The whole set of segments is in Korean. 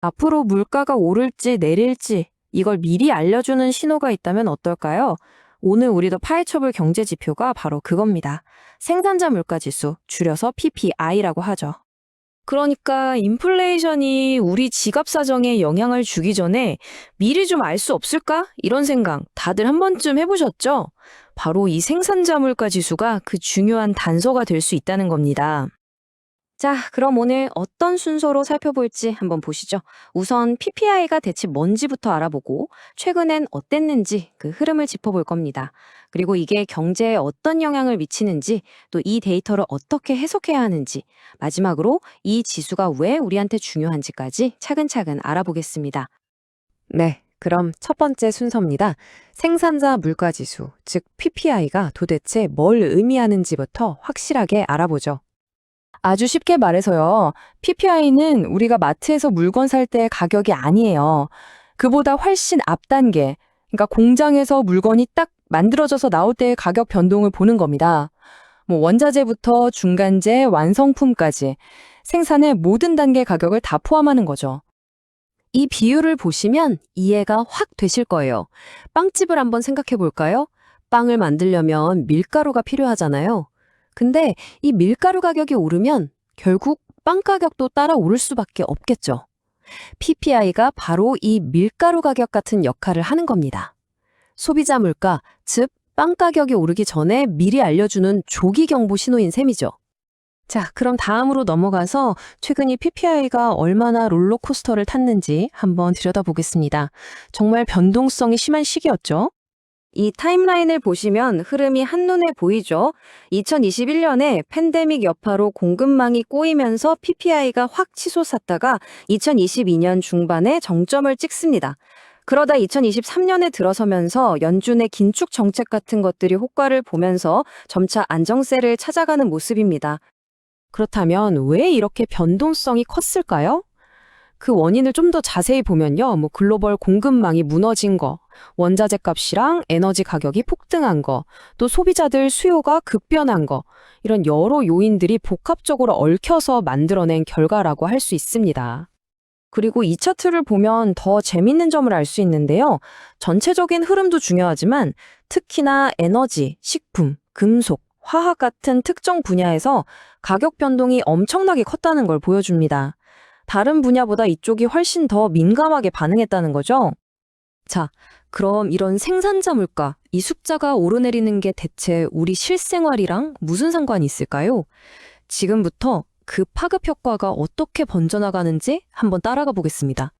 앞으로 물가가 오를지 내릴지 이걸 미리 알려주는 신호가 있다면 어떨까요? 오늘 우리도 파헤쳐볼 경제 지표가 바로 그겁니다. 생산자 물가 지수, 줄여서 PPI라고 하죠. 그러니까 인플레이션이 우리 지갑 사정에 영향을 주기 전에 미리 좀 알 수 없을까? 이런 생각 다들 한 번쯤 해보셨죠? 바로 이 생산자 물가 지수가 그 중요한 단서가 될 수 있다는 겁니다. 자, 그럼 오늘 어떤 순서로 살펴볼지 한번 보시죠. 우선 PPI가 대체 뭔지부터 알아보고 최근엔 어땠는지 그 흐름을 짚어볼 겁니다. 그리고 이게 경제에 어떤 영향을 미치는지 또 이 데이터를 어떻게 해석해야 하는지 마지막으로 이 지수가 왜 우리한테 중요한지까지 차근차근 알아보겠습니다. 네, 그럼 첫 번째 순서입니다. 생산자 물가 지수, 즉 PPI가 도대체 뭘 의미하는지부터 확실하게 알아보죠. 아주 쉽게 말해서요. PPI는 우리가 마트에서 물건 살 때 가격이 아니에요. 그보다 훨씬 앞 단계, 그러니까 공장에서 물건이 딱 만들어져서 나올 때의 가격 변동을 보는 겁니다. 원자재부터 중간재, 완성품까지 생산의 모든 단계 가격을 다 포함하는 거죠. 이 비율을 보시면 이해가 확 되실 거예요. 빵집을 한번 생각해 볼까요? 빵을 만들려면 밀가루가 필요하잖아요. 근데 이 밀가루 가격이 오르면 결국 빵 가격도 따라 오를 수밖에 없겠죠. PPI가 바로 이 밀가루 가격 같은 역할을 하는 겁니다. 소비자 물가, 즉 빵 가격이 오르기 전에 미리 알려주는 조기 경보 신호인 셈이죠. 자, 그럼 다음으로 넘어가서 최근 이 PPI가 얼마나 롤러코스터를 탔는지 한번 들여다보겠습니다. 정말 변동성이 심한 시기였죠. 이 타임라인을 보시면 흐름이 한눈에 보이죠. 2021년에 팬데믹 여파로 공급망이 꼬이면서 PPI가 확 치솟았다가 2022년 중반에 정점을 찍습니다. 그러다 2023년에 들어서면서 연준의 긴축 정책 같은 것들이 효과를 보면서 점차 안정세를 찾아가는 모습입니다. 그렇다면 왜 이렇게 변동성이 컸을까요? 그 원인을 좀 더 자세히 보면요. 글로벌 공급망이 무너진 거, 원자재 값이랑 에너지 가격이 폭등한 거, 또 소비자들 수요가 급변한 거, 이런 여러 요인들이 복합적으로 얽혀서 만들어낸 결과라고 할 수 있습니다. 그리고 이 차트를 보면 더 재밌는 점을 알 수 있는데요. 전체적인 흐름도 중요하지만 특히나 에너지, 식품, 금속, 화학 같은 특정 분야에서 가격 변동이 엄청나게 컸다는 걸 보여줍니다. 다른 분야보다 이쪽이 훨씬 더 민감하게 반응했다는 거죠. 자, 그럼 이런 생산자 물가, 이 숫자가 오르내리는 게 대체 우리 실생활이랑 무슨 상관이 있을까요? 지금부터 그 파급 효과가 어떻게 번져나가는지 한번 따라가 보겠습니다.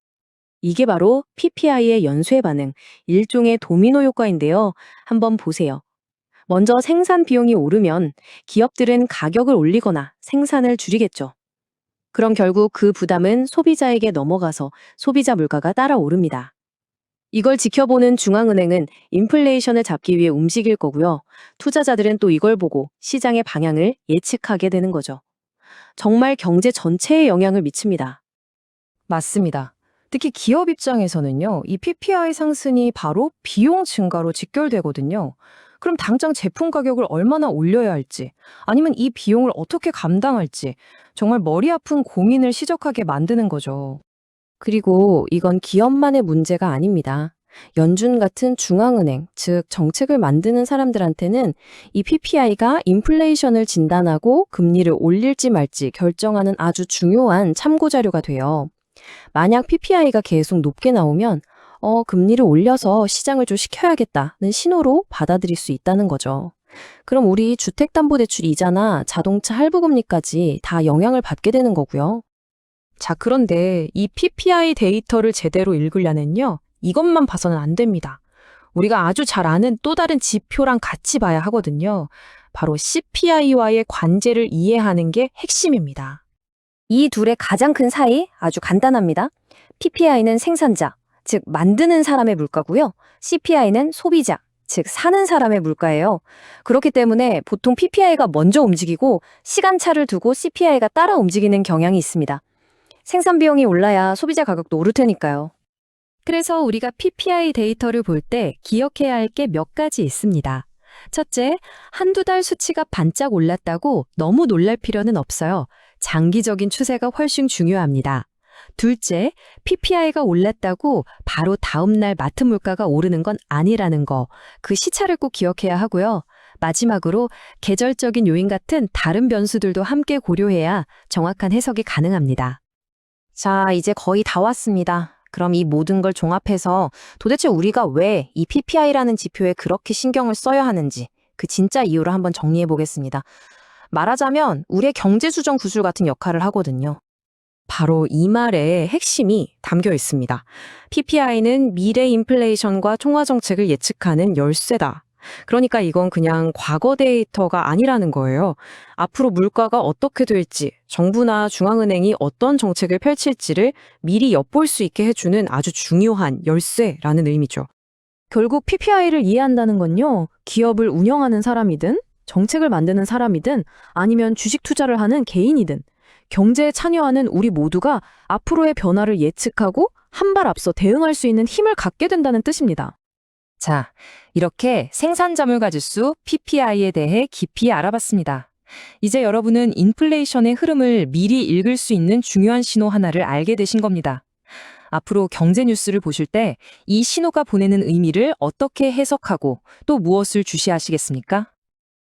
이게 바로 PPI의 연쇄 반응, 일종의 도미노 효과인데요. 한번 보세요. 먼저 생산 비용이 오르면 기업들은 가격을 올리거나 생산을 줄이겠죠. 그럼 결국 그 부담은 소비자에게 넘어가서 소비자 물가가 따라 오릅니다. 이걸 지켜보는 중앙은행은 인플레이션을 잡기 위해 움직일 거고요. 투자자들은 또 이걸 보고 시장의 방향을 예측하게 되는 거죠. 정말 경제 전체에 영향을 미칩니다. 맞습니다. 특히 기업 입장에서는요, 이 PPI 상승이 바로 비용 증가로 직결되거든요. 그럼 당장 제품 가격을 얼마나 올려야 할지, 아니면 이 비용을 어떻게 감당할지, 정말 머리 아픈 고민을 시작하게 만드는 거죠. 그리고 이건 기업만의 문제가 아닙니다. 연준 같은 중앙은행, 즉 정책을 만드는 사람들한테는 이 PPI가 인플레이션을 진단하고 금리를 올릴지 말지 결정하는 아주 중요한 참고 자료가 돼요. 만약 PPI가 계속 높게 나오면 금리를 올려서 시장을 좀 식혀야겠다는 신호로 받아들일 수 있다는 거죠. 그럼 우리 주택담보대출 이자나 자동차 할부금리까지 다 영향을 받게 되는 거고요. 자, 그런데 이 PPI 데이터를 제대로 읽으려면요. 이것만 봐서는 안 됩니다. 우리가 아주 잘 아는 또 다른 지표랑 같이 봐야 하거든요. 바로 CPI와의 관계를 이해하는 게 핵심입니다. 이 둘의 가장 큰 사이 아주 간단합니다. PPI는 생산자, 즉 만드는 사람의 물가고요. CPI는 소비자, 즉 사는 사람의 물가예요. 그렇기 때문에 보통 PPI가 먼저 움직이고 시간차를 두고 CPI가 따라 움직이는 경향이 있습니다. 생산 비용이 올라야 소비자 가격도 오를 테니까요. 그래서 우리가 PPI 데이터를 볼 때 기억해야 할 게 몇 가지 있습니다. 첫째, 한두 달 수치가 반짝 올랐다고 너무 놀랄 필요는 없어요. 장기적인 추세가 훨씬 중요합니다. 둘째, PPI가 올랐다고 바로 다음날 마트 물가가 오르는 건 아니라는 거. 그 시차를 꼭 기억해야 하고요. 마지막으로 계절적인 요인 같은 다른 변수들도 함께 고려해야 정확한 해석이 가능합니다. 자, 이제 거의 다 왔습니다. 그럼 이 모든 걸 종합해서 도대체 우리가 왜 이 PPI라는 지표에 그렇게 신경을 써야 하는지 그 진짜 이유를 한번 정리해 보겠습니다. 말하자면 우리의 경제수정 구슬 같은 역할을 하거든요. 바로 이 말에 핵심이 담겨 있습니다. PPI는 미래 인플레이션과 통화 정책을 예측하는 열쇠다. 그러니까 이건 그냥 과거 데이터가 아니라는 거예요. 앞으로 물가가 어떻게 될지, 정부나 중앙은행이 어떤 정책을 펼칠지를 미리 엿볼 수 있게 해주는 아주 중요한 열쇠라는 의미죠. 결국 PPI를 이해한다는 건요, 기업을 운영하는 사람이든, 정책을 만드는 사람이든, 아니면 주식 투자를 하는 개인이든, 경제에 참여하는 우리 모두가 앞으로의 변화를 예측하고 한 발 앞서 대응할 수 있는 힘을 갖게 된다는 뜻입니다. 자, 이렇게 생산자물가 지수 PPI에 대해 깊이 알아봤습니다. 이제 여러분은 인플레이션의 흐름을 미리 읽을 수 있는 중요한 신호 하나를 알게 되신 겁니다. 앞으로 경제 뉴스를 보실 때 이 신호가 보내는 의미를 어떻게 해석하고 또 무엇을 주시하시겠습니까?